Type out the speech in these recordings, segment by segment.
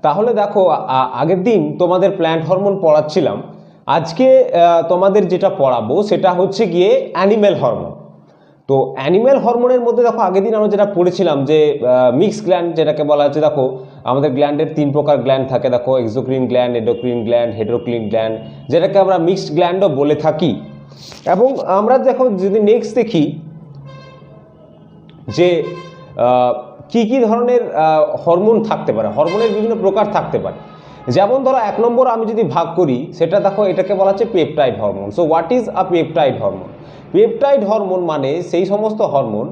তাহলে দেখো আগের দিন তোমাদের প্ল্যান্ট হরমোন পড়াচ্ছিলাম, আজকে তোমাদের যেটা পড়াবো সেটা হচ্ছে গিয়ে অ্যানিম্যাল হরমোন। তো অ্যানিম্যাল হরমোনের মধ্যে দেখো আগের দিন আমরা যেটা পড়েছিলাম যে মিক্স গ্ল্যান্ড যেটাকে বলা হচ্ছে, দেখো আমাদের গ্ল্যান্ডের 3 প্রকার গ্ল্যান্ড থাকে, দেখো এক্সোক্রিন গ্ল্যান্ড, এন্ডোক্রিন গ্ল্যান্ড, হেটেরোক্রিন গ্ল্যান্ড, যেটাকে আমরা মিক্সড গ্ল্যান্ডও বলে থাকি। এবং আমরা দেখো যদি নেক্সট দেখি যে কি কি ধরনের হরমোন থাকতে পারে, হরমোনের বিভিন্ন প্রকার থাকতে পারে। যেমন ধরো 1 নম্বর আমি যদি ভাগ করি, সেটা দেখো এটাকে বলা হচ্ছে peptide hormone. So what is a peptide hormone? Peptide hormone মানে সেই সমস্ত হরমোন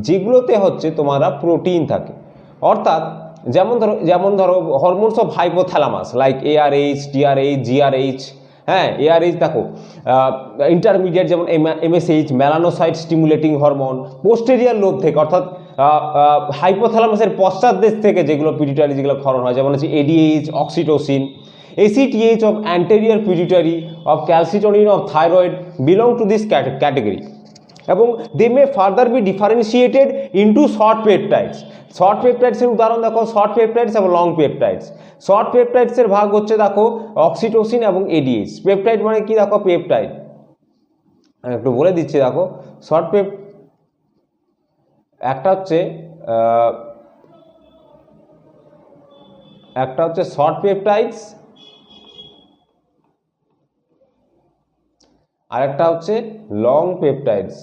যেগুলোতে হচ্ছে তোমারা প্রোটিন থাকে। অর্থাৎ যেমন ধরো hormones of hypothalamus like ARH, TRH, GRH। হ্যাঁ, ARH দেখো ইন্টারমিডিয়েট যেমন MSH melanocyte stimulating hormone, posterior lobe থেকে অর্থাৎ হাইপোথ্যালামাসের পশ্চাৎ দেশ থেকে যেগুলো পিটুইটারি যেগুলো ক্ষরণ হয়, যেমন হচ্ছে ADH, oxytocin, ACTH of anterior pituitary, of calcitonin of thyroid belong to this category. এবং they may further be differentiated into short peptides. Short পেপটাইডসের উদাহরণ দেখো শর্ট পেপটাইডস এবং লং পেপটাইডস। শর্ট পেপটাইডসের ভাগ হচ্ছে দেখো অক্সিটোসিন এবং ADH। পেপটাইড মানে কি দেখো পেপটাইড একটু বলে দিচ্ছি, দেখো শর্ট একটা হচ্ছে শর্ট পেপটাইডস, আর একটা হচ্ছে লং পেপটাইডস।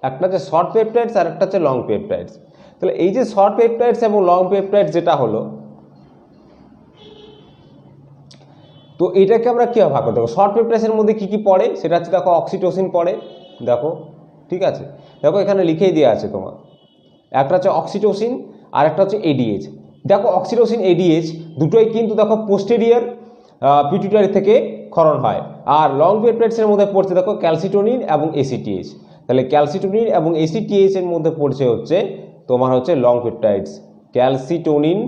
একটা হচ্ছে শর্ট পেপটাইডস আর একটা হচ্ছে লং পেপটাইডস। তাহলে এই যে শর্ট পেপটাইডস এবং লং পেপটাইডস যেটা হলো, তো এটাকে আমরা কীভাবে ভাগ করতে পারবো? শর্ট পেপটাইডসের মধ্যে কী কী পড়ে সেটা হচ্ছে দেখো অক্সিটোসিন পড়ে, দেখো ঠিক আছে, দেখো এখানে লিখেই দেওয়া আছে তোমার। একটা হচ্ছে অক্সিটোসিন আর একটা হচ্ছে ADH। দেখো অক্সিটোসিন ADH দুটোই কিন্তু দেখো পোস্টেরিয়ার পিটুইটারি থেকে ক্ষরণ হয়। আর লং পেপটাইডসের মধ্যে পড়ছে দেখো ক্যালসিটোনিন এবং ACTH। তাহলে ক্যালসিটোনিন এবং ACTH এর মধ্যে পড়ছে হচ্ছে তোমার হচ্ছে লং পেপটাইডস, ক্যালসিটোনিন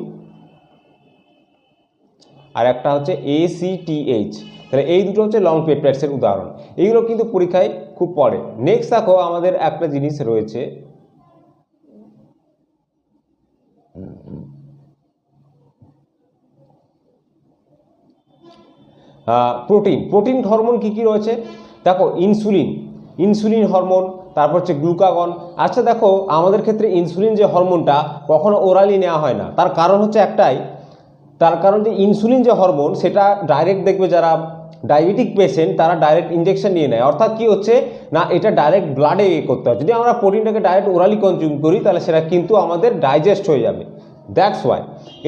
আর একটা হচ্ছে ACTH। তাহলে এই দুটো হচ্ছে লং পেপটাইডসের উদাহরণ। এইগুলো কিন্তু পরীক্ষায় খুব পড়ে। নেক্সট দেখো আমাদের একটা জিনিস রয়েছে প্রোটিন হরমোন কি কি রয়েছে দেখো ইনসুলিন হরমোন, তারপর হচ্ছে গ্লুকাগন। আচ্ছা দেখো আমাদের ক্ষেত্রে ইনসুলিন যে হরমোনটা কখনো ওরালি নেওয়া হয় না, তার কারণ হচ্ছে একটাই, তার কারণ যে ইনসুলিন যে হরমোন সেটা ডাইরেক্ট দেখবে যারা ডায়াবেটিক পেশেন্ট তারা ডাইরেক্ট ইনজেকশন নিয়ে নেয়। অর্থাৎ কি হচ্ছে না, এটা ডাইরেক্ট ব্লাডে করতে হয়। যদি আমরা প্রোটিনটাকে ডাইরেক্ট ওরালি কনজিউম করি তাহলে সেটা কিন্তু আমাদের ডাইজেস্ট হয়ে যাবে, দ্যাটস ওয়াই।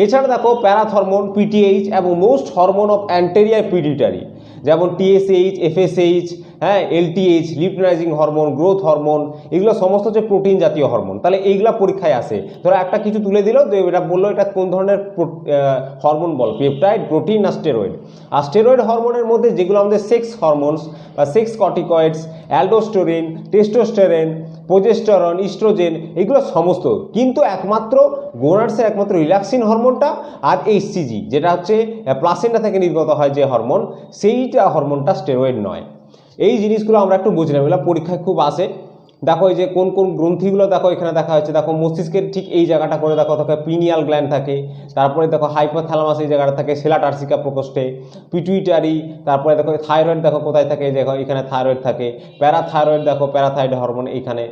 এছাড়া দেখো প্যারাথরমোন, PTH এবং most hormone of anterior pituitary যেমন TSH, FSH, হ্যাঁ LTH, luteinising hormone, growth hormone, এগুলো সমস্ত হচ্ছে প্রোটিন জাতীয় হরমোন। তাহলে এইগুলো পরীক্ষায় আসে। ধরো একটা কিছু তুলে দিল, তো এটা বললো এটা কোন ধরনের হরমোন বল, পেপটাইড, প্রোটিন না স্টেরয়েড। আর স্টেরয়েড হরমোনের মধ্যে যেগুলো আমাদের সেক্স হরমোনস বা সেক্স কর্টিকয়েডস, অ্যালডোস্টেরিন, টেস্টোস্টেরন, প্রোজেস্টেরন, ইস্ট্রোজেন, এগুলো সমস্ত। কিন্তু একমাত্র গোনাডসের একমাত্র রিল্যাক্সিন হরমোনটা আর HCG যেটা হচ্ছে প্লাসেন্টা থেকে নির্গত হয় যে হরমোন, সেইটা হরমোনটা স্টেরয়েড নয়। এই জিনিসগুলো আমরা একটু বুঝে নেব, এগুলো পরীক্ষায় খুব আসে। দেখো এই যে কোন কোন গ্রন্থিগুলো দেখো এখানে দেখা হচ্ছে, দেখো মস্তিষ্কের ঠিক এই জায়গাটা করে দেখো পিনিয়াল গ্ল্যান্ড থাকে, তারপরে দেখো হাইপোথ্যালামাস এই জায়গাটা থাকে, সেলাটার্সিকা প্রকোষ্ঠে, পিটুইটারি, তারপরে দেখো থাইরয়েড দেখো কোথায় থাকে, দেখো এখানে থাইরয়েড থাকে, প্যারাথাইরয়েড দেখো প্যারাথাইরয়েড হরমোন এইখানে,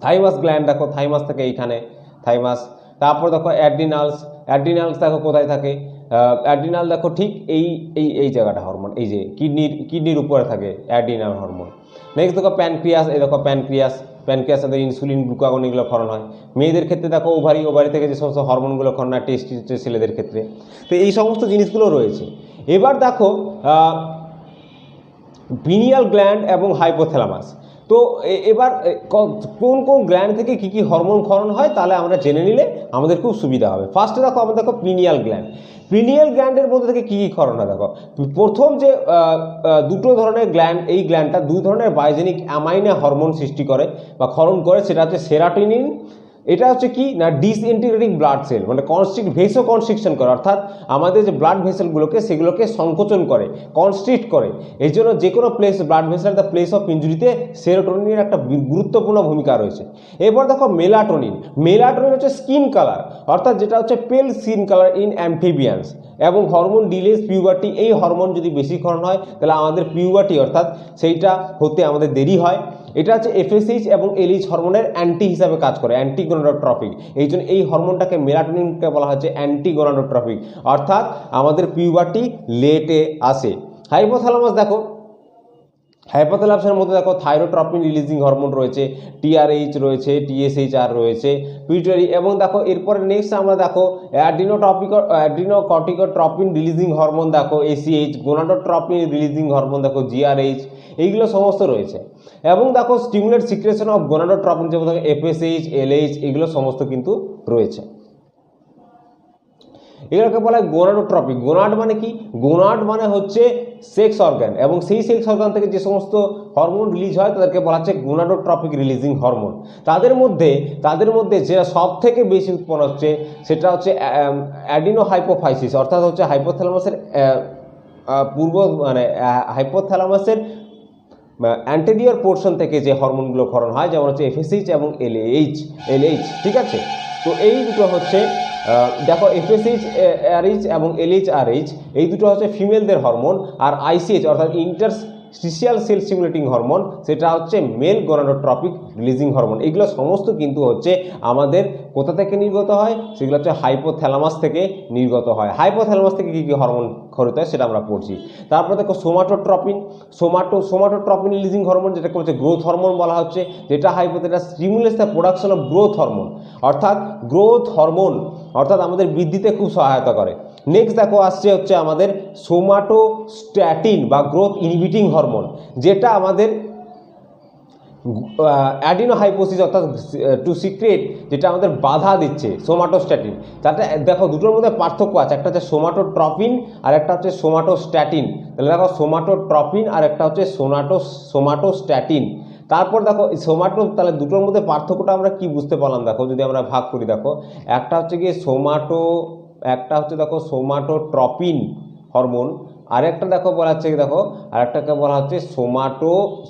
থাইমাস গ্ল্যান্ড দেখো থাইমাস থাকে এইখানে থাইমাস, তারপর দেখো অ্যাড্রিনালস দেখো কোথায় থাকে, অ্যাড্রিনাল দেখো ঠিক এই এই এই জায়গাটা হরমোন, এই যে কিডনির উপরে থাকে অ্যাড্রিনাল হরমোন। নেক্সট দেখো প্যানক্রিয়াস, এই দেখো প্যানক্রিয়াসে ইনসুলিন, গ্লুকাগন এগুলো ক্ষরণ হয়। মেয়েদের ক্ষেত্রে দেখো ওভারি থেকে যে সমস্ত হরমোনগুলো ক্ষরণ হয়, ছেলেদের ক্ষেত্রে। তো এই সমস্ত জিনিসগুলো রয়েছে। এবার দেখো পিনিয়াল গ্ল্যান্ড এবং হাইপোথ্যালামাস। তো এবার কোন কোন গ্ল্যান্ড থেকে কী কী হরমোন ক্ষরণ হয় তাহলে আমরা জেনে নিলে আমাদের খুব সুবিধা হবে। ফার্স্টে দেখো আমাদের দেখো পিনিয়াল গ্ল্যান্ডের মধ্যে থেকে কী কী ক্ষরণ হয় দেখো। প্রথম যে দুটো ধরনের গ্ল্যান্ড, এই গ্ল্যান্ডটা দুই ধরনের বায়োজেনিক অ্যামাইনো হরমোন সৃষ্টি করে বা ক্ষরণ করে, সেটা হচ্ছে সেরাটোনিন এটা হচ্ছে কি না ডিসইন্টিগ্রেটিং ব্লাড সেল, মানে ভেসো কনস্ট্রিকশন করে, অর্থাৎ আমাদের যে ব্লাড ভেসেলগুলোকে সেগুলোকে সংকোচন করে, কনস্ট্রিক্ট করে। এই জন্য যে কোনো place blood vessel the place of ইনজুরিতে সেরোটোনিনের একটা গুরুত্বপূর্ণ ভূমিকা রয়েছে। এরপর দেখো মেলাটোনিন। মেলাটোনিন হচ্ছে স্কিন কালার, অর্থাৎ যেটা হচ্ছে pale skin colour in amphibians, এবং হরমোন ডিলেজ পিউবার্টি। এই হরমোন যদি বেশিক্ষণ হয় তাহলে আমাদের পিউবার্টি অর্থাৎ সেইটা হতে আমাদের দেরি হয়। এটা হচ্ছে এফএসএইচ এবং এলএইচ হরমোনের অ্যান্টি হিসাবে কাজ করে, অ্যান্টি গোনাডোট্রপিক। এই জন্য এই হরমোনটাকে মেলাটোনিনকে বলা হচ্ছে অ্যান্টি গোনাডোট্রপিক, অর্থাৎ আমাদের পিউবার্টি লেটে আসে। হাইপোথ্যালামাস দেখো, হাইপোথ্যালামাসের মধ্যে দেখো থাইরোট্রপিন রিলিজিং হরমোন রয়েছে, টিআরএইচ রয়েছে, টিএসএইচআর রয়েছে, পিটুইটারি, এবং দেখো এরপরে নেক্সট আমরা দেখো অ্যাড্রিনোকর্টিকোট্রপিন রিলিজিং হরমোন দেখো এসিএইচ, গোনাডোট্রপিন রিলিজিং হরমোন দেখো জিআরএইচ, এইগুলো সমস্ত রয়েছে। এবং দেখো স্টিমুলেট সিক্রেশন অফ গোনাডোট্রপিন যেমন দেখো এফএসএইচ, এলএইচ, এগুলো সমস্ত কিন্তু রয়েছে। এগুলোকে বলা হয় গোনাডোট্রপিক। গোনাড মানে কি? গোনাড মানে হচ্ছে সেক্স অর্গান, এবং সেই সেক্স অর্গান থেকে যে সমস্ত হরমোন রিলিজ হয় তাদেরকে বলা হচ্ছে গোনাডোট্রপিক রিলিজিং হরমোন। তাদের মধ্যে যেটা সব থেকে বেশি উৎপন্ন হচ্ছে সেটা হচ্ছে অ্যাডিনোহাইপোফাইসিস, অর্থাৎ হচ্ছে হাইপোথ্যালামাসের হাইপোথ্যালামাসের অ্যান্টেরিয়র পোর্শন থেকে যে হরমোনগুলো ক্ষরণ হয়, যেমন হচ্ছে এফএসএইচ এবং এলএইচ। ঠিক আছে, তো এই দুটো হচ্ছে দেখো এফএসএইচ আরএইচ এবং এলএইচ আরএইচ, এই দুটো হচ্ছে ফিমেলদের হরমোন। আর আইসিএইচ অর্থাৎ ইন্টারস্টিশিয়াল সেল স্টিমুলেটিং হরমোন, সেটা হচ্ছে মেল গোনাডোট্রপিক রিলিজিং হরমোন। এগুলো সমস্ত কিন্তু হচ্ছে আমাদের কোথা থেকে নির্গত হয়? সেগুলো হচ্ছে হাইপোথ্যালামাস থেকে নির্গত হয়। হাইপোথ্যালামাস থেকে কী কী হরমোন খরিত হয় সেটা আমরা পড়ছি। তারপরে দেখো সোমাটোট্রপিন রিলিজিং হরমোন, যেটাকে হচ্ছে গ্রোথ হরমোন বলা হচ্ছে, যেটা hypothalamus stimulates the production of growth hormone, অর্থাৎ গ্রোথ হরমোন অর্থাৎ আমাদের বৃদ্ধিতে খুব সহায়তা করে। নেক্সট দেখো আসছে হচ্ছে আমাদের সোমাটোস্ট্যাটিন বা গ্রোথ ইনহিবিটিং হরমোন, যেটা আমাদের অ্যাডিনোহাইপোসিস অর্থাৎ টু সিক্রেট, যেটা আমাদের বাধা দিচ্ছে, সোমাটোস্ট্যাটিন। তাতে দেখো দুটোর মধ্যে পার্থক্য আছে, একটা হচ্ছে সোমাটোট্রপিন আর একটা হচ্ছে সোমাটোস্ট্যাটিন। তাহলে দেখো সোমাটোট্রপিন আর একটা হচ্ছে সোমাটোস্ট্যাটিন। তারপর দেখো তাহলে দুটোর মধ্যে পার্থক্যটা আমরা কি বুঝতে পারলাম? দেখো যদি আমরা ভাগ করি, দেখো একটা হচ্ছে গিয়ে দেখো সোমাটোট্রপিন হরমোন, আরেকটা দেখো বলা হচ্ছে দেখো আরেকটাকে বলা হচ্ছে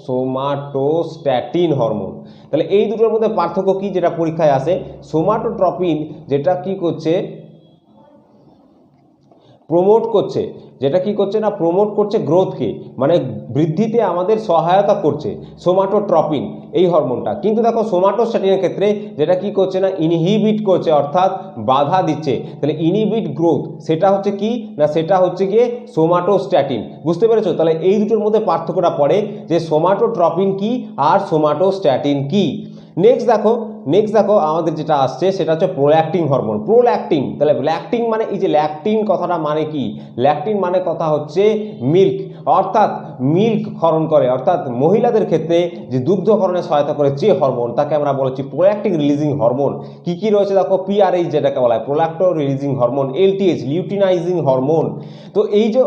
সোমাটোস্ট্যাটিন হরমোন। তাহলে এই দুটোর মধ্যে পার্থক্য কি, যেটা পরীক্ষায় আসে? সোমাটোট্রপিন যেটা কি করছে, প্রমোট করছে গ্রোথকে, মানে বৃদ্ধিতে আমাদের সহায়তা করছে সোমাটোট্রপিন এই হরমোনটা। কিন্তু দেখো সোমাটোস্ট্যাটিনের ক্ষেত্রে যেটা কি করছে না, ইনহিবিট করছে, অর্থাৎ বাধা দিচ্ছে। তাহলে ইনহিবিট গ্রোথ সেটা হচ্ছে কি না, সেটা হচ্ছে গিয়ে সোমাটোস্ট্যাটিন। বুঝতে পেরেছো? তাহলে এই দুটোর মধ্যে পার্থক্যটা পড়ে যে সোমাটোট্রপিন কি আর সোমাটোস্ট্যাটিন কি। নেক্সট দেখো আমাদের যেটা আসছে সেটা হচ্ছে প্রোল্যাক্টিন হরমোন। প্রোল্যাক্টিন, তাহলে ল্যাকটিন মানে এই যে ল্যাকটিন কথাটা মানে কি? ল্যাকটিন মানে কথা হচ্ছে মিল্ক, অর্থাৎ মিল্ক ক্ষরণ করে, অর্থাৎ মহিলাদের ক্ষেত্রে যে দুগ্ধক্ষরণে সহায়তা করে যে হরমোন, তাকে আমরা বলেছি প্রোল্যাক্টিন রিলিজিং হরমোন। কি কি রয়েছে দেখো, পিআরএইচ যেটাকে বলা হয় prolacto releasing hormone, LTH luteinizing hormone. তো এই যে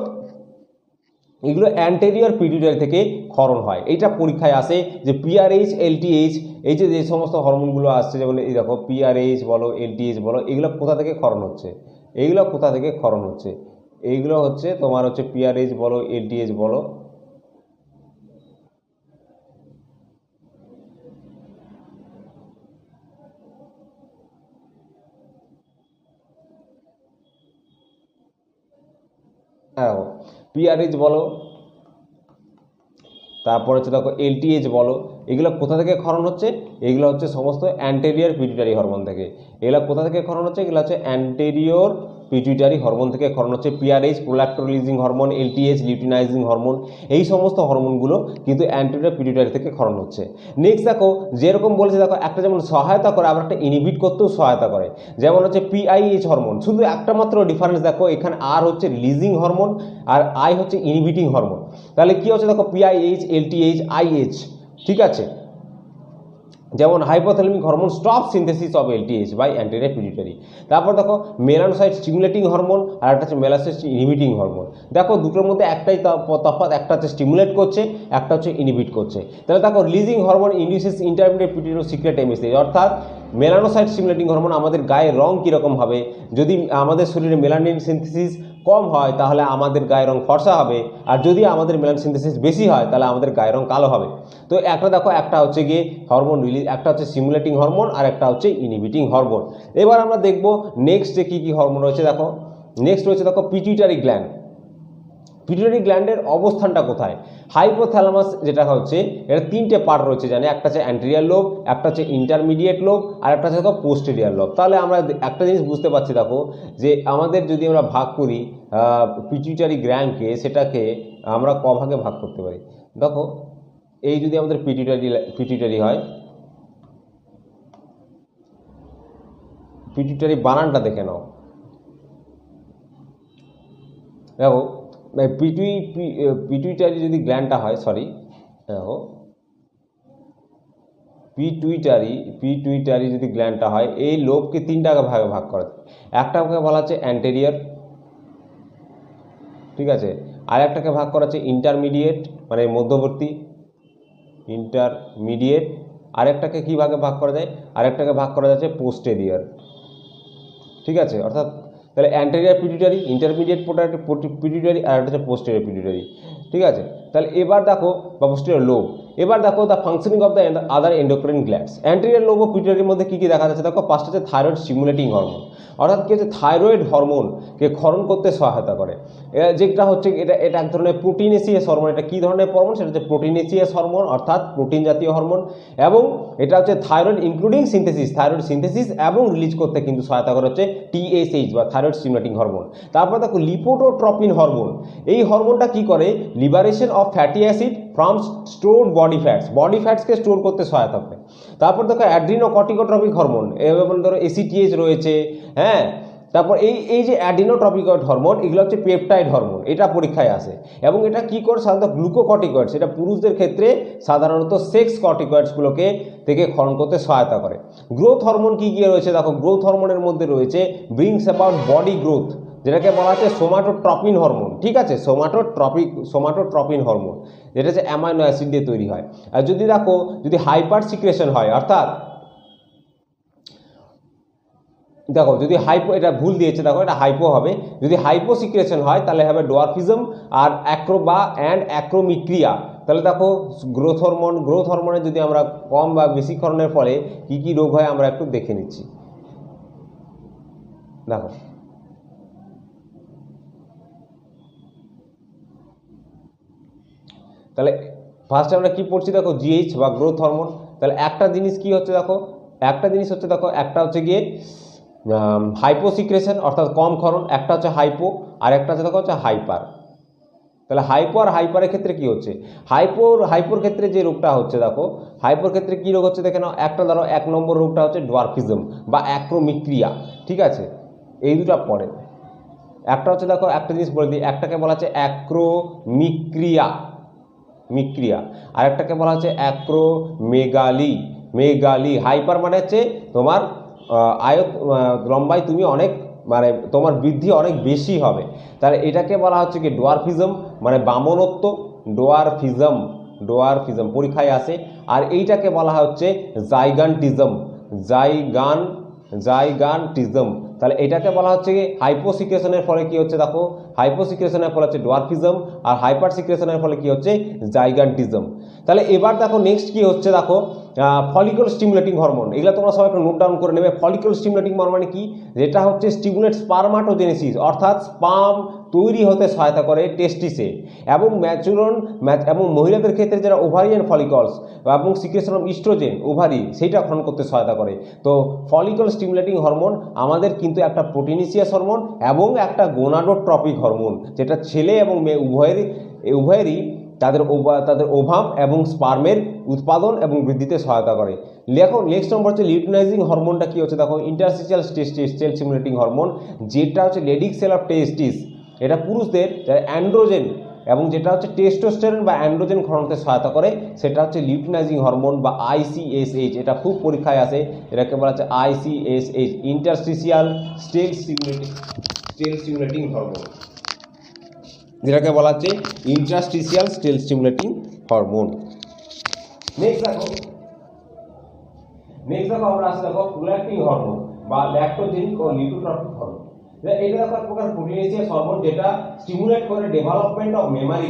এগুলো অ্যান্টেরিয়র পিটুইটারি থেকে ক্ষরণ হয়। এইটা পরীক্ষায় আসে যে পিআরএইচ, এলটিএইচ, এই যে সমস্ত হরমোনগুলো আসছে, যেমন এই দেখো পিআরএইচ বলো, এলটিএইচ বলো, এগুলো কোথা থেকে ক্ষরণ হচ্ছে? এইগুলো হচ্ছে তোমার হচ্ছে পিআরএইচ বলো, এলটিএইচ বলো, হ্যাঁ পিআরএইচ বলো, তারপর হচ্ছে দেখো এলটিএইচ বলো, এগুলো কোথা থেকে ক্ষরণ হচ্ছে? এগুলো হচ্ছে সমস্ত অ্যান্টেরিয়র পিটুইটারি হরমোন থেকে। এগুলো কোথা থেকে ক্ষরণ হচ্ছে? এগুলো হচ্ছে অ্যান্টেরিয়র পিটুইটারি হরমোন থেকে ক্ষরণ হচ্ছে। PRH prolacto releasing hormone, LTH luteinizing hormone, এই সমস্ত হরমোনগুলো কিন্তু অ্যান্টেরিয়র পিটুইটারি থেকে ক্ষরণ হচ্ছে। নেক্সট দেখো যেরকম বলেছে, দেখো একটা যেমন সহায়তা করে, আবার একটা ইনহিবিট করতেও সহায়তা করে। যেমন হচ্ছে পিআইএইচ হরমোন, শুধু একটা মাত্র ডিফারেন্স দেখো, এখানে আর হচ্ছে রিলিজিং হরমোন আর আই হচ্ছে ইনহিবিটিং হরমোন। তাহলে কি হচ্ছে দেখো, পিআইএইচ, এলটিএইচ, আইএইচ, ঠিক আছে। যেমন hypothalamic hormone stop synthesis of LTH by anterior pituitary. তারপর দেখো মেলানোসাইট স্টিমুলেটিং হরমোন আর একটা হচ্ছে মেলানোসাইট ইনহিবিটিং হরমোন। দেখো দুটোর মধ্যে একটাই তফাৎ, একটা হচ্ছে স্টিমুলেট করছে, একটা হচ্ছে ইনহিবিট করছে। তাহলে দেখো releasing hormone induces intermediate pituitary secrete MSH, অর্থাৎ মেলানোসাইট স্টিমুলেটিং হরমোন আমাদের গায়ের রং কীরকম হবে, যদি আমাদের শরীরে মেলানিন সিনথেসিস কম হয় তাহলে আমাদের গায়ের রং ফর্সা হবে, আর যদি আমাদের মেলানিন সিনথেসিস বেশি হয় তাহলে আমাদের গায়ের রং কালো হবে। তো একটা দেখো, একটা হচ্ছে গিয়ে হরমোন রিলিজ, একটা হচ্ছে স্টিমুলেটিং হরমোন আর একটা হচ্ছে ইনহিবিটিং হরমোন। এবার আমরা দেখব নেক্সট যে কী কী হরমোন রয়েছে। দেখো নেক্সট রয়েছে দেখো পিটুইটারি গ্ল্যান্ড। পিটুইটারি গ্ল্যান্ডের অবস্থানটা কোথায়? হাইপোথ্যালামাস যেটা হচ্ছে, এটা তিনটে পার্ট রয়েছে জানি, একটা হচ্ছে অ্যান্টেরিয়ার লোব, একটা হচ্ছে ইন্টারমিডিয়েট লোব, আর একটা হচ্ছে দেখো পোস্টেরিয়ার লোব। তাহলে আমরা একটা জিনিস বুঝতে পারছি দেখো, যে আমাদের যদি আমরা ভাগ করি পিটুইটারি গ্ল্যান্ডকে, সেটাকে আমরা ক ভাগে ভাগ করতে পারি। দেখো এই যদি আমাদের পিটুইটারি হয়, পিটুইটারি বানানটা দেখে নাও। দেখো পিটুইটারি যদি গ্ল্যান্ডটা হয়, সরি দেখো পিটুইটারি যদি গ্ল্যান্ডটা হয়, এই লোবকে তিনটা ভাগে ভাগ করা যায়। একটাকে বলা হচ্ছে অ্যান্টেরিয়র, ঠিক আছে, আর একটাকে ভাগ করা হচ্ছে ইন্টারমিডিয়েট মানে মধ্যবর্তী, ইন্টারমিডিয়েট, আরেকটাকে কী ভাগে ভাগ করা যায়, আরেকটাকে ভাগ করা যাচ্ছে পোস্টেরিয়র, ঠিক আছে। অর্থাৎ তাহলে অ্যান্টেরিয়র পিটুইটারি, ইন্টারমিডিয়েট পিটুইটারি, আর একটা হচ্ছে পোস্টেরিয়র পিটুইটারি, ঠিক আছে। তাহলে এবার দেখো, বা পোস্টেরিয়র লোব, এবার দেখো the functioning of the other endocrine glands. Anterior lobe ও পিটুইটারির মধ্যে কী কী দেখা যাচ্ছে দেখো, ফার্স্ট হচ্ছে থাইরয়েড স্টিমুলেটিং হরমোন, অর্থাৎ কি হচ্ছে থাইরয়েড হরমোনকে ক্ষরণ করতে সহায়তা করে। যেটা হচ্ছে এটা এক ধরনের প্রোটিনেসিয়াস হরমোন। এটা কী ধরনের হরমোন? সেটা হচ্ছে প্রোটিনেসিয়াস হরমোন, অর্থাৎ প্রোটিন জাতীয় হরমোন, এবং এটা হচ্ছে thyroid including synthesis, thyroid synthesis এবং রিলিজ করতে কিন্তু সহায়তা করে হচ্ছে TSH বা থাইরয়েড স্টিমুলেটিং হরমোন। তারপর দেখো লিপোডোট্রপিন হরমোন। এই হরমোনটা কি করে? Liberation of fatty acid from stored body ফ্যাটসকে স্টোর করতে সহায়তা করে। তারপর দেখো অ্যাড্রিনোকর্টিকোট্রপিক হরমোন, এবং ধরো ACTH রয়েছে, হ্যাঁ। তারপর এই যে অ্যাডিনোট্রপিকয়েড হরমোন, এগুলো হচ্ছে পেপটাইড হরমোন, এটা পরীক্ষায় আসে। এবং এটা কি করে? সাধারণত গ্লুকোকর্টিকয়েডস, এটা পুরুষদের ক্ষেত্রে সাধারণত সেক্স কর্টিকয়েডসগুলোকে থেকে ক্ষরণ করতে সহায়তা করে। গ্রোথ হরমোন কি কি রয়েছে দেখো, গ্রোথ হরমোনের মধ্যে রয়েছে ব্রিংস অ্যাবাউট বডি গ্রোথ, যেটাকে বলা হচ্ছে সোমাটোট্রপিন হরমোন, ঠিক আছে, সোমাটোট্রপিন হরমোন, যেটা হচ্ছে অ্যামাইনো অ্যাসিড দিয়ে তৈরি হয়। আর যদি দেখো, যদি হাইপার সিক্রেশন হয়, অর্থাৎ দেখো যদি হাইপো, এটা ভুল দিয়েছে দেখো, এটা হাইপো হবে। যদি হাইপো সিক্রেশন হয় তাহলে হবে ডোয়ার্ফিজম আর অ্যাক্রোমিক্রিয়া। তাহলে দেখো গ্রোথ হরমোনে যদি আমরা কম বা বেশি ক্ষরণের ফলে কি কি রোগ হয় আমরা একটু দেখে নিচ্ছি। দেখো তাহলে ফার্স্টে আমরা কি পড়ছি দেখো, GH বা গ্রোথ হরমোন। তাহলে একটা জিনিস কি হচ্ছে দেখো, একটা হচ্ছে গিয়ে হাইপোসিক্রেশন অর্থাৎ কম ক্ষরণ, একটা হচ্ছে হাইপো, আর একটা হচ্ছে দেখো হচ্ছে হাইপার। তাহলে হাইপো আর হাইপারের ক্ষেত্রে কি হচ্ছে? হাইপোর ক্ষেত্রে যে রোগটা হচ্ছে দেখো, হাইপোর ক্ষেত্রে কি রোগ হচ্ছে দেখে নাও। একটা ধরো 1 নম্বর রোগটা হচ্ছে ডোয়ার্ফিজম বা অ্যাক্রোমিক্রিয়া, ঠিক আছে। এই দুটা পড়ে, একটা হচ্ছে দেখো, একটা জিনিস বলে দিই, একটাকে বলা হচ্ছে অ্যাক্রোমিক্রিয়া, আর একটাকে বলা হচ্ছে মেগালি। হাইপার মানে হচ্ছে তোমার লম্বায় তুমি অনেক, মানে তোমার বৃদ্ধি অনেক বেশি হবে, তাহলে এটাকে বলা হচ্ছে কি ডোয়ার্ফিজম, মানে বামনত্ব, ডোয়ার্ফিজম পরীক্ষায় আসে। আর এইটাকে বলা হচ্ছে জাইগান্টিজম। তাহলে এটাকে বলা হচ্ছে কি হাইপোসিক্রেশনের ফলে কি হচ্ছে দেখো, হাইপোসিক্রেশনের ফলে হচ্ছে ডোয়ার্ফিজম, আর হাইপার সিক্রেশনের ফলে কি হচ্ছে জাইগান্টিজম। তাহলে এবার দেখো নেক্সট কি হচ্ছে দেখো, ফলিকল স্টিমুলেটিং হরমোন। এগুলো তোমরা সবাই একটু নোট ডাউন করে নেবে। ফলিকল স্টিমুলেটিং হরমোন মানে কি? যেটা হচ্ছে স্টিমুলেট স্পারমাটোজেনেসিস, অর্থাৎ স্পার্ম তৈরি হতে সহায়তা করে টেস্টিসে, এবং এবং মহিলাদের ক্ষেত্রে যারা ওভারিয়ান ফলিকলস এবং সিক্রেশন অফ ইস্ট্রোজেন ওভারি, সেইটা ক্ষরণ করতে সহায়তা করে। তো ফলিকল স্টিমুলেটিং হরমোন আমাদের কিন্তু একটা প্রোটিনেসিয়াস হরমোন এবং একটা গোনাডোট্রপিক হরমোন, যেটা ছেলে এবং মেয়ে উভয়েরই তাদের ওভাম এবং স্পার্মের উৎপাদন এবং বৃদ্ধিতে সহায়তা করে। দেখো নেক্সট নম্বর হচ্ছে লিউটিনাইজিং হরমোনটা কি হচ্ছে দেখো, ইন্টারস্টিশিয়াল সেল স্টিমুলেটিং হরমোন, যেটা হচ্ছে লেডিক সেল অফ টেস্টিস, এটা পুরুষদের অ্যান্ড্রোজেন এবং যেটা হচ্ছে টেস্টোস্টেরন বা অ্যান্ড্রোজেন ক্ষরণকে সহায়তা করে, সেটা হচ্ছে লিউটিনাইজিং হরমোন বা ICSH। এটা খুব পরীক্ষায় আসে, এটাকে বলা হচ্ছে ICSH, interstitial sell stimulating hormone, যেটাকে বলা হচ্ছে interstitial sell stimulating hormone. Next দেখো নেক্সট দেখো আমরা আসি দেখো প্রোল্যাক্টিন হরমোন বা ল্যাক্টোজেনিক ও লিউকোট্রপিক হরমোন। এটা দেখো এক প্রকার প্রোটিনেসিয়াস হরমোন যেটা স্টিমুলেট করে development of Memari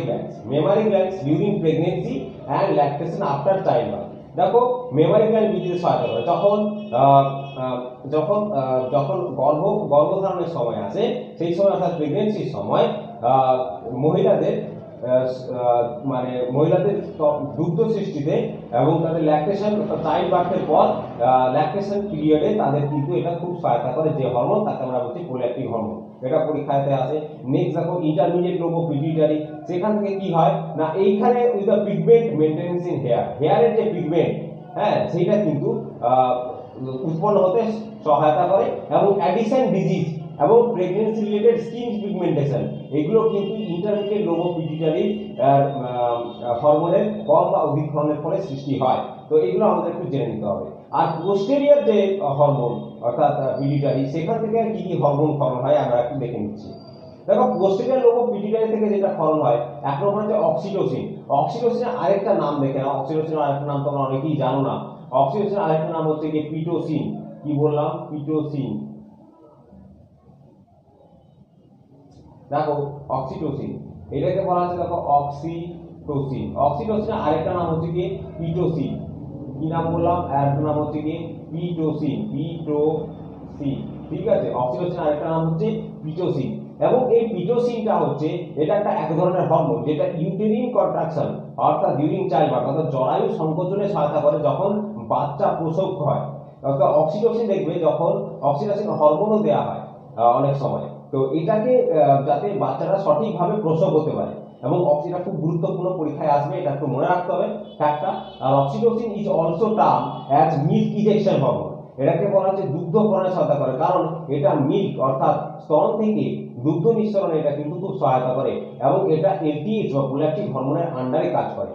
glands during pregnancy and lactation after child birth. দেখো মেমারি গ্ল্যান্ড বৃদ্ধিতে সহায়তা করে যখন যখন যখন গর্ভধারণের সময় আসে, সেই সময় অর্থাৎ প্রেগনেন্সির সময় মহিলাদের মানে মহিলাদের দুগ্ধ সৃষ্টিতে এবং তাদের ল্যাকটেশন চাইল্ড বার্থের পর ল্যাকটেশন পিরিয়ডে তাদের কিন্তু এটা খুব সহায়তা করে। যে হরমোন তাকে আমরা বলছি প্রোল্যাক্টিন হরমোন, এটা পরীক্ষাতে আসে। নেক্সট দেখো ইন্টারমিডিয়েট লোবো পিটুইটারি, সেখান থেকে কি হয় না এইখানে with the pigment maintenance in হেয়ারের যে পিগমেন্ট, হ্যাঁ সেইটা কিন্তু উৎপন্ন হতে সহায়তা করে এবং অ্যাডিশন ডিজিজ এবং প্রেগন্যান্সি রিলেটেড স্কিন পিগমেন্টেশন এগুলো কিন্তু ইন্টারমিডিয়েট লোবো পিটুইটারি হরমোনের কম বা অধিক ক্ষরণের ফলে সৃষ্টি হয়। তো এগুলো আমাদের একটু জেনে নিতে হবে। আর পোস্টেরিয়র যে হরমোন অর্থাৎ পিটুইটারি, সেখান থেকে কি কি হরমোন ক্ষরণ হয় আমরা একটু দেখে নিচ্ছি। দেখো পোস্টেরিয়র লোবো পিটুইটারি থেকে যেটা ক্ষরণ হয়, এক নম্বর হচ্ছে অক্সিটোসিন। অক্সিটোসিনের আরেকটা নাম দেখে নাও, অক্সিটোসিনের আরেকটা নাম তোমরা অনেকেই জানো না। অক্সিটোসিনের আরেকটা নাম হচ্ছে কি পিটোসিন। কি বললাম? পিটোসিন। দেখো অক্সিটোসিন, এটাকে বলা হচ্ছে দেখো অক্সিটোসিন। অক্সিটোসিনের আরেকটা নাম হচ্ছে কি পিটোসিন। কি নাম বললাম? আরেকটা নাম হচ্ছে কি পিটোসিন। ঠিক আছে, অক্সিটোসিন আরেকটা নাম হচ্ছে পিটোসিন। এবং এই পিটোসিনটা হচ্ছে এটা একটা এক ধরনের হরমোন যেটা ইউটেরিন কন্ট্রাকশন অর্থাৎ ডিউরিং চাইল্ড বার্থ অর্থাৎ জরায়ু সংকোচনে সহায়তা করে যখন বাচ্চা প্রসব হয়। অর্থাৎ অক্সিটোসিন দেখবে যখন অক্সিটোসিন হরমোনও দেওয়া হয় অনেক সময়, তো এটাকে যাতে বাচ্চাটা সঠিকভাবে প্রসব হতে পারে। এবং অক্সিটা খুব গুরুত্বপূর্ণ, পরীক্ষায় আসবে, এটা একটু মনে রাখতে হবে ফ্যাক্টটা। আর oxytocin is also term as milk ejection hormone. এটাকে বলা হচ্ছে দুগ্ধ প্রণে সহায়তা করে, কারণ এটা মিল্ক অর্থাৎ স্তন থেকে দুগ্ধ নিঃসরণে এটা কিন্তু খুব সহায়তা করে এবং এটা এলটিএইচ বা প্রোল্যাক্টিন হরমোনের আন্ডারে কাজ করে।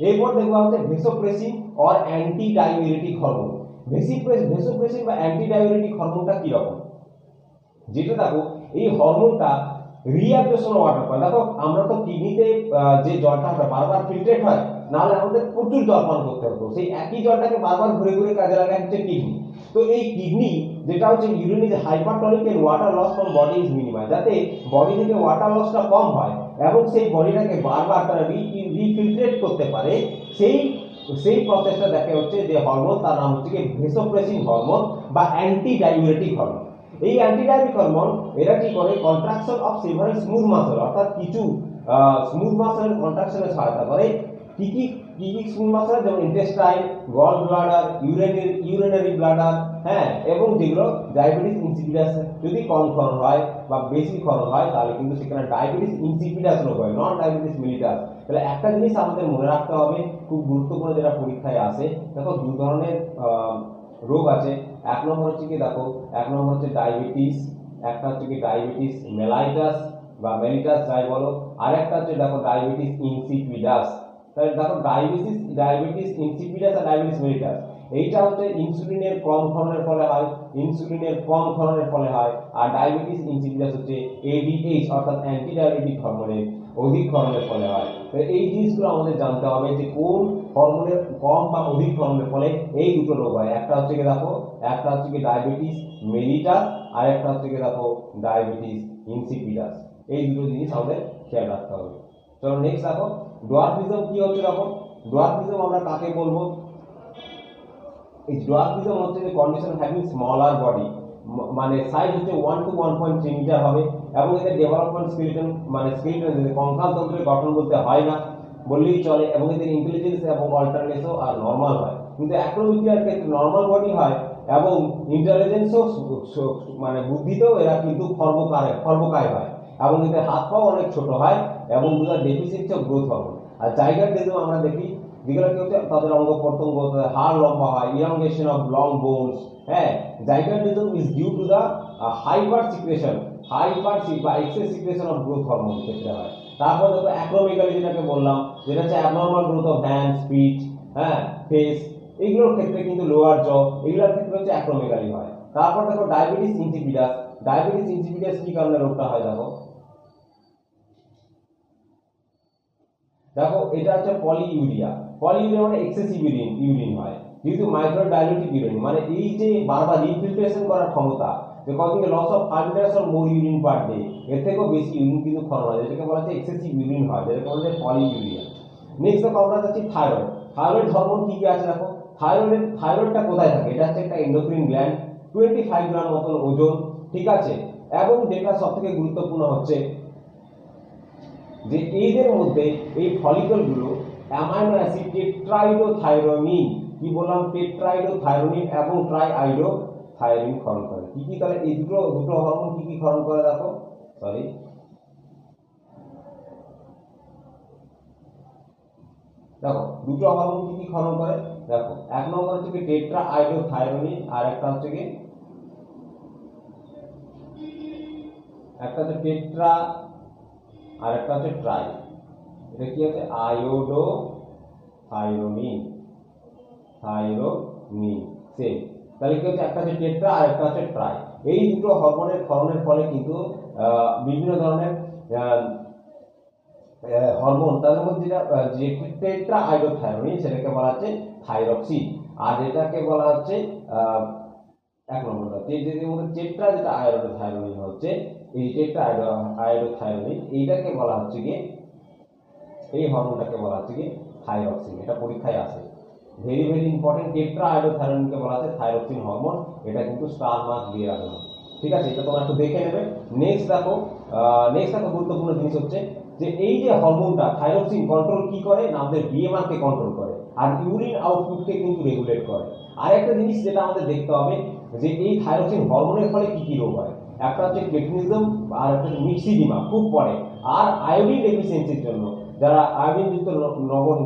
এরপর দেখবা হচ্ছে vasopressin or anti diabetic hormone. Vasopressin বা অ্যান্টি ডায়াবেটিক হরমোনটা কি রকম? যেটা দেখো এই হরমোনটা রিঅ্যাবজর্পশন ওয়াটার করে। দেখো আমরা তো কিডনিতে যে জলটা বারবার ফিল্ট্রেট হয়, নাহলে আমাদের প্রচুর জল পান করতে হতো, সেই একই জলটাকে বারবার ঘুরে ঘুরে কাজে লাগায় হচ্ছে কিডনি। তো এই কিডনি যেটা হচ্ছে urine is hypertonic and water loss from body is minimize, যাতে বডি থেকে ওয়াটার লসটা কম হয় এবং সেই বডিটাকে বারবার তারা রিফিল্ট্রেট করতে পারে, সেই প্রসেসটা দেখে হচ্ছে যে হরমোন, তার নাম হচ্ছে কি ভেসোপ্রেসিন হরমোন বা অ্যান্টি ডায়াবেটিক হরমোন। এই অ্যান্টি ডায়াবেটিক হরমোন এরা কি করে? Contraction of several smooth muscle অর্থাৎ কিছু স্মুথ মাসলের কন্ট্রাকশনে সহায়তা করে। কি কি স্মুথ মাসল? যেমন intestine, gall bladder, urinary bladder, হ্যাঁ, এবং যেগুলো ডায়াবেটিস ইনসিপিডাস যদি কম ক্ষরণ হয় বা বেশি ক্ষরণ হয় তাহলে কিন্তু সেখানে ডায়াবেটিস ইনসিপিডাস রোগ হয়, নন ডায়াবেটিস মিলিটাস। তাহলে একটা জিনিস আমাদের মনে রাখতে হবে, খুব গুরুত্বপূর্ণ, যেটা পরীক্ষায় আসে। দেখো দু ধরনের রোগ আছে। এক নম্বর হচ্ছে কি দেখো, এক নম্বর হচ্ছে ডায়াবেটিস, একটা হচ্ছে কি ডায়াবেটিস মেলাইটাস বা মেলিটাস যাই বলো, আর একটা হচ্ছে দেখো ডায়াবেটিস ইনসিপিডাস। তাহলে দেখো ডায়াবেটিস ইনসিপিডাস আর ডায়াবেটিস মেলিটাস, এইটা হচ্ছে ইনসুলিনের কম ক্ষরণের ফলে হয়, আর ডায়াবেটিস ইনসিপিডাস হচ্ছে এডিএইচ অর্থাৎ অ্যান্টি ডায়াবেটিক হরমোনের অধিক ক্ষরণের ফলে হয়। তো এই জিনিসগুলো আমাদের জানতে হবে যে কোন হরমোনের কম বা অধিক ক্ষরণের ফলে এই দুটো রোগ হয়। একটা হচ্ছে কি দেখো, একটা হচ্ছে কি ডায়াবেটিস মেলিটাস আর একটা হচ্ছে কি দেখো ডায়াবেটিস ইনসিপিডাস। এই দুটো জিনিস আমাদের খেয়াল রাখতে হবে। চলো নেক্সট দেখো ডোয়ার্ফিজম কি হচ্ছে। দেখো ডোয়ার্ফিজম আমরা কাকে বলবো? এই ডোয়ার্ফিজম হচ্ছে যে কন্ডিশন হ্যাভিং স্মলার বডি, মানে সাইজ হচ্ছে 1 to 1.3 মিটার হবে এবং এদের ডেভেলপমেন্ট স্কেলিটন মানে কঙ্কাল তন্ত্রের গঠন বলতে হয় না বললেই চলে, এবং এদের ইন্টেলিজেন্স এবং অল্টারনেসও আর নরমাল হয়। কিন্তু অ্যাক্রোমিকিয়ার ক্ষেত্রে নরমাল বডি হয় এবং ইন্টেলিজেন্সও মানে বুদ্ধিতেও এরা কিন্তু খর্বকায় হয় এবং এদের হাত পাও অনেক ছোট হয় এবং দুটার ডেফিসিট গ্রোথ হরমোন। আর জাইগার ডেজম আমরা দেখি যেগুলো কি হচ্ছে, তাদের অঙ্গ প্রত্যঙ্গ, তাদের হাড় লম্বা হয়, ইলাংগেশন অফ লং বোনস। হ্যাঁ, gigantism is due to the hyper secretion বা excess secretion of growth hormone ক্ষেত্রে হয়। তারপর দেখো অ্যাক্রোমেগালি যেটাকে বললাম, যেটা হচ্ছে abnormal growth of hand, speech, হ্যাঁ, ফেস, এইগুলোর ক্ষেত্রে কিন্তু লোয়ার জ, এগুলোর ক্ষেত্রে হচ্ছে অ্যাক্রোমেগালি হয়। তারপর দেখো ডায়াবেটিস ইনসিপিডাস কি কারণে রোগটা হয়? দেখো এটা হচ্ছে পলিইউরিয়া মানে এক্সেসিভ ইউরিন হয়। যেহেতু মাইক্রোডাইলিউটিক ইউরিন মানে এই যে বারবার ইনফিল্ট্রেশন করার ক্ষমতা, যে কদিন loss of 5 litre or more urine per day, এর থেকেও বেশি ইউরিন কিন্তু ক্ষরণ হয়, যেটাকে বলা হচ্ছে এক্সেসিভ ইউরিন হয়, যেটাকে বলা হয় পলিইউরিয়া। নেক্সট দেখো আমরা যাচ্ছি থাইরয়েড। থাইরয়েড হরমোন কি কি আছে দেখো। থাইরয়েডটা কোথায় থাকে, এটা হচ্ছে একটা এন্ডোক্রিন গ্ল্যান্ড, 25 গ্রাম মতন ওজন, ঠিক আছে। এবং যেটা সবথেকে গুরুত্বপূর্ণ হচ্ছে যে এদের মধ্যে এই ফলিকল গুলো অ্যামাইনো অ্যাসিড টেট্রাইডোথাইরোনিন, কি বললাম, টেট্রাইডোথাইরোনিন এবং ট্রাইআইডোথাইরিন ক্ষরণ করে। কি কি, তাহলে এই দুটো হরমোন কি কি ক্ষরণ করে দেখো, সরি দেখো দুটো হরমোন কি কি ক্ষরণ করে দেখো। এক নম্বর হচ্ছে কি টেট্রাআইডোথাইরোনিন, আর একটা হচ্ছে কি একটা হচ্ছে টেট্রা আর একটা হচ্ছে ট্রাই। এটা কি হচ্ছে আয়োডোথাইরোনিন, সেম। তাহলে কি হচ্ছে, একটা হচ্ছে টেট্রা আর একটা হচ্ছে ট্রাই। এই দুটো হরমোনের ক্ষরণের ফলে কিন্তু বিভিন্ন ধরনের হরমোন, তাদের মধ্যে যে টেট্রা আইডোথাইরোনিন সেটাকে বলা হচ্ছে থাইরক্সিন, আর যেটাকে বলা হচ্ছে এক নম্বরটা যেটার মধ্যে টেট্রা যেটা আইডোথাইরোনিন হচ্ছে, এই টেট্রা আইডোথাইরোনিন এইটাকে বলা হচ্ছে কি, এই হরমোনটাকে বলা হচ্ছে কি থাইরক্সিন। এটা পরীক্ষায় আসে, ভেরি ভেরি ইম্পর্টেন্ট। টেট্রা আইডোথাইরোনিনকে বলা হচ্ছে থাইরক্সিন হরমোন, এটা কিন্তু স্টার মার্ক দিয়ে রাখলাম, ঠিক আছে, এটা তোমরা একটু দেখে নেবে। নেক্সট দেখো গুরুত্বপূর্ণ জিনিস হচ্ছে যে এই যে হরমোনটা থাইরক্সিন কন্ট্রোল কি করে না, আমাদের বিএমআর কে কন্ট্রোল করে, আর ইউরিন আউটপুটকে কিন্তু রেগুলেট করে। আর একটা জিনিস যেটা আমাদের দেখতে হবে যে এই থাইরক্সিন হরমোনের ফলে কি কি রোগ হয়, একটা হচ্ছে ক্রেটিনিজম আর একটা হচ্ছে মিক্সিডিমা খুব পড়ে, আর আয়োডিন ডেফিসিয়েন্সির জন্য যারা আয়োডিন যুক্ত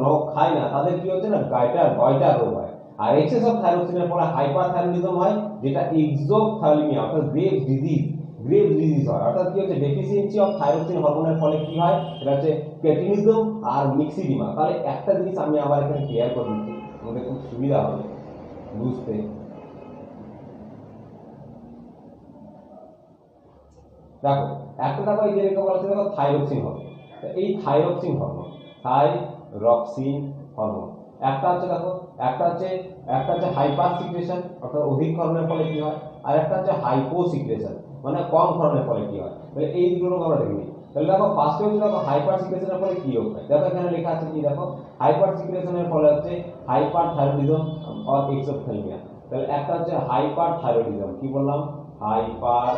নখ খায় না তাদের কি হচ্ছে না গয়টার রোগ হয়। আর এক্সেস অফ থাইরক্সিনের ফলে হাইপারথাইরয়েডিজম হয়, যেটা এক্সোথ্যালামিয়া অর্থাৎ গ্রেভস ডিজিজ হয়। অর্থাৎ কি হচ্ছে, ডেফিসিয়েন্সি অফ থাইরক্সিন হরমোনের ফলে কি হয়, এটা হচ্ছে ক্রেটিনিজম আর মিক্সিডিমা। তাহলে একটা জিনিস আমি আবার এখানে ক্লিয়ার করে দিচ্ছি, আমাদের খুব সুবিধা হবে বুঝতে। দেখো একটা দেখো এই যে বলা হচ্ছে দেখো থাইরক্সিন হরমোন, এই থাইরক্সিন হরমোন একটা হচ্ছে দেখো, একটা হচ্ছে হাইপার সিক্রেশন অর্থাৎ অধিক ক্ষরণের ফলে কি হয়, আর একটা হচ্ছে হাইপো সিক্রেশন মানে কম ক্ষরণের ফলে কি হয়। তাহলে এই দুটো রোগ আমরা দেখি। তাহলে দেখো ফার্স্টে হচ্ছে দেখো হাইপার সিক্রেশনের ফলে কি রোগ হয়, দেখো এখানে লেখা আছে কি, দেখো হাইপার সিক্রেশনের ফলে হচ্ছে হাইপার থাইরয়েডিজম অর এক্সোথ্যালামিয়া। তাহলে একটা হচ্ছে হাইপার থাইরয়েডিজম, কি বললাম, হাইপার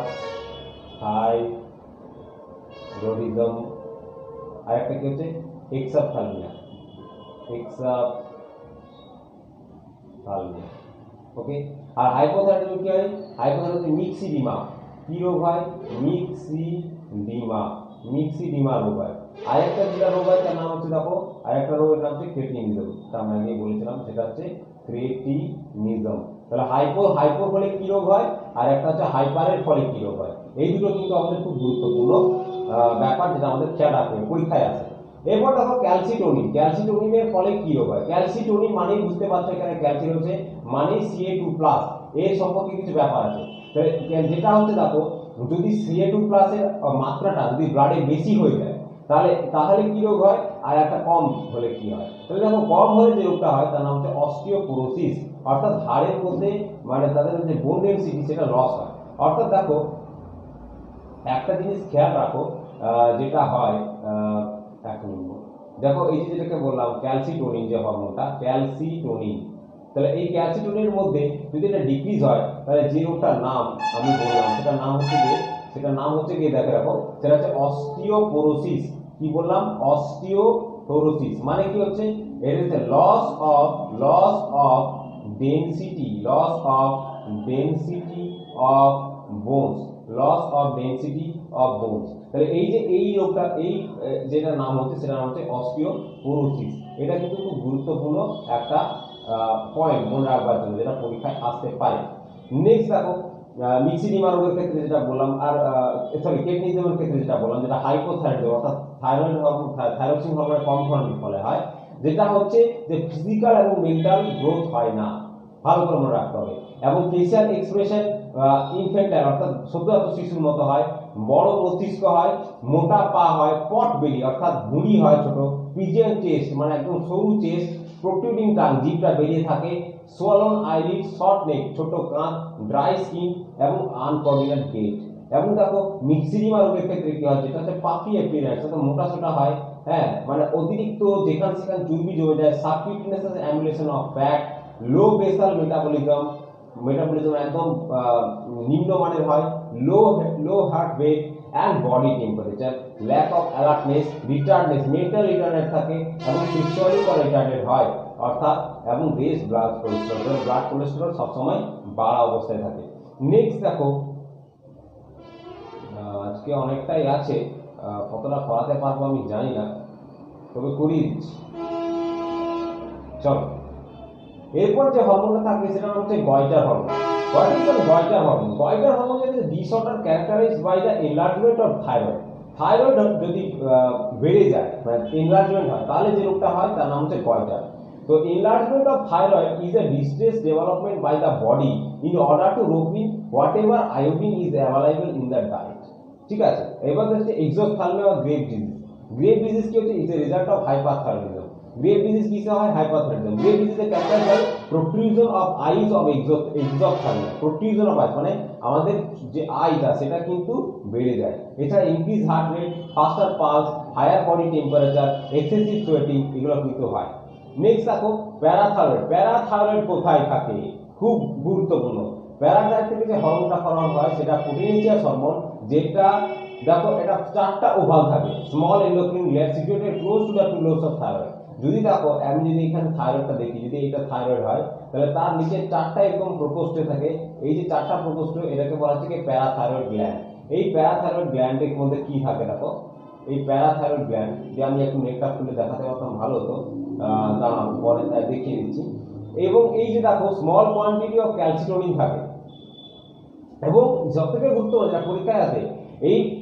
থাইরয়েডিজম, আর একটা কি হচ্ছে এক্সোথ্যালামিয়া, ওকে। আর হাইপোথাইরয়েডিজম কি হয়, হাইপোথাইরয়েডিজম মিক্সিডিমা, কি রোগ হয়, মিক্সিডিমা রোগ হয়। আরেকটা যেটা রোগ হয় তার নাম হচ্ছে দেখো, আরেকটা রোগের নাম হচ্ছে ক্রেটিনিজম, তা আমি আগে বলেছিলাম সেটা হচ্ছে ক্রেটিনিজম। তাহলে হাইপোর ফলে কি রোগ হয়, আর একটা হচ্ছে হাইপারের ফলে কি রোগ হয়। এই দুটো কিন্তু আমাদের খুব গুরুত্বপূর্ণ ব্যাপার, যেটা আমাদের খেয়াল রাখতে হবে, পরীক্ষায় আসে। এরপর দেখো ক্যালসিটোনিনের ফলে কি রোগ হয়। ক্যালসিটোনিন মানেই বুঝতে পারছো এখানে ক্যালসি রয়েছে মানে Ca2+, এর সম্পর্কে কিছু ব্যাপার আছে। যেটা হচ্ছে দেখো, যদি Ca2+ এর মাত্রাটা যদি ব্লাডে বেশি হয়ে যায় তাহলে কি রোগ হয়, আর একটা কম হলে কি হয়। তাহলে দেখো কম হলে যে রোগটা হয় তার নাম হচ্ছে অস্টিওপোরোসিস, অর্থাৎ হাড়ের মধ্যে মানে তাদের যে বোন ডেনসিটি সেটা লস হয়। অর্থাৎ দেখো একটা জিনিস খেয়াল রাখো, যেটা হয় এক নম্বর দেখো এই যে যেটাকে বললাম ক্যালসিটোনিন, যে হরমোনটা ক্যালসিটোনিন, তাহলে এই ক্যালসিটোনিনের মধ্যে যদি এটা ডিক্রিজ হয় তাহলে যে রোগটার নাম আমি বললাম সেটার নাম হচ্ছে কি দেখে রাখো, সেটা হচ্ছে অস্টিওপোরোসিস। কি বললাম, অস্টিওপোরোসিস মানে কি হচ্ছে, এর হচ্ছে loss of density of bones, তাহলে এই যে এই রোগটা যেটা নাম হচ্ছে সেটা নাম হচ্ছে অস্টিওপোরোসিস। এটা কিন্তু খুব গুরুত্বপূর্ণ একটা পয়েন্ট মনে রাখবার জন্য, যেটা পরীক্ষায় আসতে পারে। নেক্সট দেখো মিক্সিডিমা রোগের ক্ষেত্রে যেটা বললাম, আর ক্রেটিনিজমের ক্ষেত্রে যেটা বললাম, যেটা হাইপোথাইরয়েডিজম অর্থাৎ থাইরক্সিন হরমোনের কম ক্ষরণের ফলে হয়, যেটা হচ্ছে যে ফিজিক্যাল এবং মেন্টাল গ্রোথ হয় না, ভালো করে মনে রাখতে হবে। এবং ফেসিয়াল এক্সপ্রেশন ইনফ্যান্টাইল অর্থাৎ সদ্যজাত শিশুর মতো হয়, বড় মস্তিষ্ক হয়, মোটা পা হয়, পট বেলি অর্থাৎ ভুঁড়ি হয় ছোট, পিজিয়ন চেস্ট মানে একদম সরু চেস্ট, প্রোট্রুডিং টাং জিভটা বেরিয়ে থাকে, সোয়ালন আইরিড, শর্ট নেক, ছোট কান, ড্রাই স্কিন এবং আনকোঅর্ডিনেট গেট। এবং দেখো মিক্সিডিমা রোগের ক্ষেত্রে কি হয়, যেটা হচ্ছে পাফি অ্যাপিয়ারেন্স, অর্থাৎ মোটা সোটা হয়, হ্যাঁ, মানে অতিরিক্ত যেখানে সেখানে চর্বি জমে যায়, subcutaneous accumulation of fat, low basal metabolism একদম নিম্নমানের হয়, low heart rate and body temperature, lack of alertness, retardness, mental retarded থাকে এবং সেক্সুয়ালি রিটার্ডেড হয়, অর্থাৎ এবং রেস ব্লাড কোলেস্টেরল সবসময় বাড়া অবস্থায় থাকে। নেক্সট দেখো, আজকে অনেকটাই আছে, কতটা করাতে পারবো আমি জানি না, তবে করিয়ে দিচ্ছি। চলো, এরপর যে হরমোনটা থাকবে সেটা হচ্ছে goitre hormone. Goitre hormone is a disorder characterized by the enlargement of thyroid. Thyroid যদি বেড়ে যায়, মানে এনলার্জমেন্ট হয়, তাহলে যে রোগটা হয় তার নাম হচ্ছে গয়টার। তো enlargement of thyroid is a distress development by the body in order to remove whatever iodine is available in the diet. ঠিক আছে, এবার হচ্ছে এক্সোথ্যালমিয়া বা গ্রেভ ডিজিজ। গ্রেভ ডিজিজ কি হচ্ছে, is a result of hyperthyroidism. Grave disease কিসে হয়, hyperthyroidism. Grave ডিজিজে ক্যারেক্টারাইজ হয় protrusion of eyes of exophthalmia. Protrusion of eyes মানে আমাদের যে আইটা সেটা কিন্তু বেড়ে যায়। এছাড়া increase heart rate, faster pulse, higher body temperature, excessive sweating, এগুলো কিন্তু হয়। নেক্সট দেখো প্যারাথাইরয়েড। প্যারাথাইরয়েড কোথায় থাকে, খুব গুরুত্বপূর্ণ। প্যারাথাইরয়েড থেকে যে হরমোনটা ফরমান হয় সেটা পোটেনশিয়াস হরমোন, যেটা দেখো এটা চারটা ওভাল থাকে। Small endocrine gland situated close to the two lobes of thyroid. যদি দেখো আমি যদি এখানে থাইরয়েডটা দেখি, যদি এটা থাইরয়েড হয় তাহলে তার নিচে চারটা এরকম প্রকোষ্ঠে থাকে। এই যে চারটা প্রকোষ্ঠ, এটাকে বলা হচ্ছে কি প্যারাথাইরয়েড গ্ল্যান্ড। এই প্যারাথাইরয়েড গ্ল্যান্ডের মধ্যে কি থাকে দেখো, এই প্যারাথাইরয়েড গ্ল্যান্ড, যে আমি একটু নেটটা খুলে দেখাতে পারতাম ভালো হতো, দাঁড়ান পরে দেখিয়ে দিচ্ছি। এবং এই যে দেখো স্মল কোয়ান্টিটি অফ ক্যালসিটোনিন থাকে। এবং সবথেকে গুরুত্বপূর্ণ যেটা পরীক্ষায় আসে,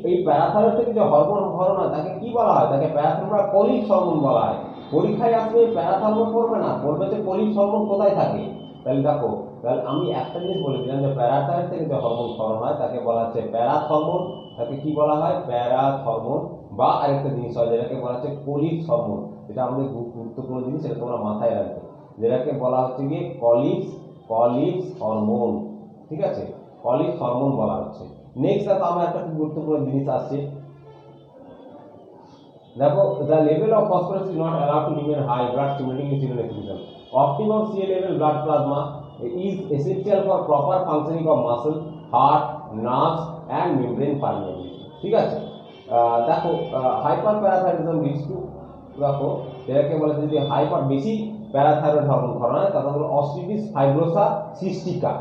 এই প্যারাথাইরয়েড থেকে যে হরমোন হয় তাকে কি বলা হয়, তাকে প্যারাথাইরয়েড কোলিক হরমোন বলা হয়। পরীক্ষায় আসলে প্যারাথাইরয়েড পড়বে না, বলবে যে কোলিক হরমোন কোথায় থাকে। তাহলে দেখো, তাহলে আমি একটা জিনিস বলেছিলাম যে প্যারাথাইরয়েড থেকে যে হরমোন ক্ষরণ হয় তাকে বলা হচ্ছে প্যারাথরমোন। তাকে কি বলা হয়, প্যারাথরমোন। বা আরেকটা জিনিস হয় যেটাকে বলা হচ্ছে কোলিক হরমোন, যেটা আমাদের গুরুত্বপূর্ণ জিনিস, সেটা তোমরা মাথায় রাখবে, যেটাকে বলা হচ্ছে গিয়ে কলিক্স হরমোন। ঠিক আছে, কলিক হরমোন বলা হচ্ছে। নেক্সট দেখো আমার একটা খুব গুরুত্বপূর্ণ জিনিস আসছে, দেখো the level of phosphorus is not allowed to remain high blood stimulating insulin excretion. Optimum CA level blood plasma is essential for proper functioning of muscle, heart, nerves and membrane permeability. ঠিক আছে, দেখো হাইপারপ্যারাথাইরয়েডিজম leads to, দেখো এটাকে বলে যদি hyper বেশি parathyroid hormone ক্ষরণ হয় তাহলে হলো অস্টিটিস ফাইব্রোসা সিস্টিকা।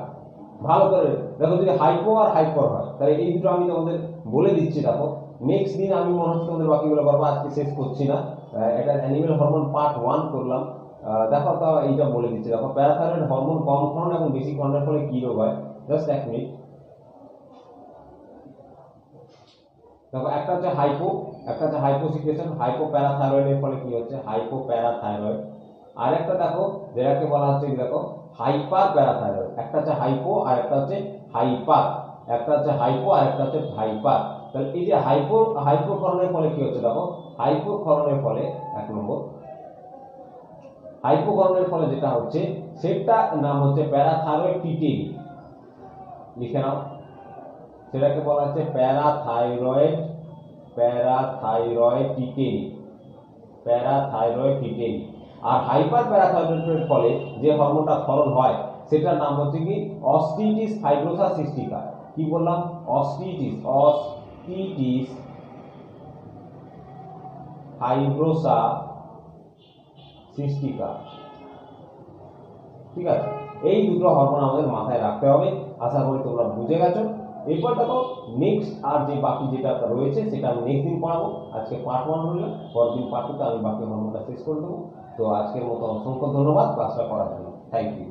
ভালো করে দেখো, যদি হাইপো আর হাইপার হয় তাহলে এই দুটো আমি তোমাদের বলে দিচ্ছি। দেখো নেক্সট দিন আমি মনে হচ্ছে তোমাদের বাকিগুলো করবো, আজকে শেষ করছি না। এটা অ্যানিমেল হরমোন পার্ট 1 করলাম। দেখো তো এইটা বলে দিচ্ছি। দেখো প্যারাথাইরয়েড হরমোন কম ক্ষরণ এবং বেশি ক্ষরণের ফলে কি রোগ হয়, জাস্ট এক মিনিট। দেখো একটা হচ্ছে হাইপো, একটা হচ্ছে হাইপোসিক্রেশন। হাইপোপ্যারাথাইরয়েডের ফলে কি হচ্ছে, হাইপোপ্যারাথাইরয়েড। আর একটা দেখো যেটাকে বলা হচ্ছে, দেখো হাইপার প্যারাথাইরয়েড। একটা হচ্ছে হাইপো আর একটা হচ্ছে হাইপার, একটা হচ্ছে হাইপো আর একটা হচ্ছে হাইপার। তাহলে এই যে হাইপোক্ষরণের ফলে কি হচ্ছে, দেখো হাইপোক্ষরণের ফলে এক নম্বর, হাইপোক্ষরণের ফলে যেটা হচ্ছে সেটা নাম হচ্ছে প্যারাথাইরয়েড টিটেনি। লিখে নাও, সেটাকে বলা হচ্ছে প্যারাথাইরয়েড টিটেনি। আর হাইপার প্যারাথাইরয়েডের ফলে যে হরমোনটা ক্ষরণ হয় সেটার নাম হচ্ছে কি অস্টিটিস ফাইব্রোসা সিস্টিকা। কি বললাম, অস্টিটিস ফাইব্রোসা সিস্টিকা। ঠিক আছে, এই দুটো হরমোন আমাদের মাথায় রাখতে হবে। আশা করি তোমরা বুঝে গেছো। এরপর দেখো নেক্সট আর যে বাকি যেটা রয়েছে সেটা আমি নেক্সট দিন পড়াবো। আজকে পার্ট 1 হলো, পরের দিন পার্ট 2 তে আমি বাকি হরমোনটা শেষ করে দেবো। তো আজকের মতো অসংখ্য ধন্যবাদ ক্লাসটা করার জন্য। Thank you.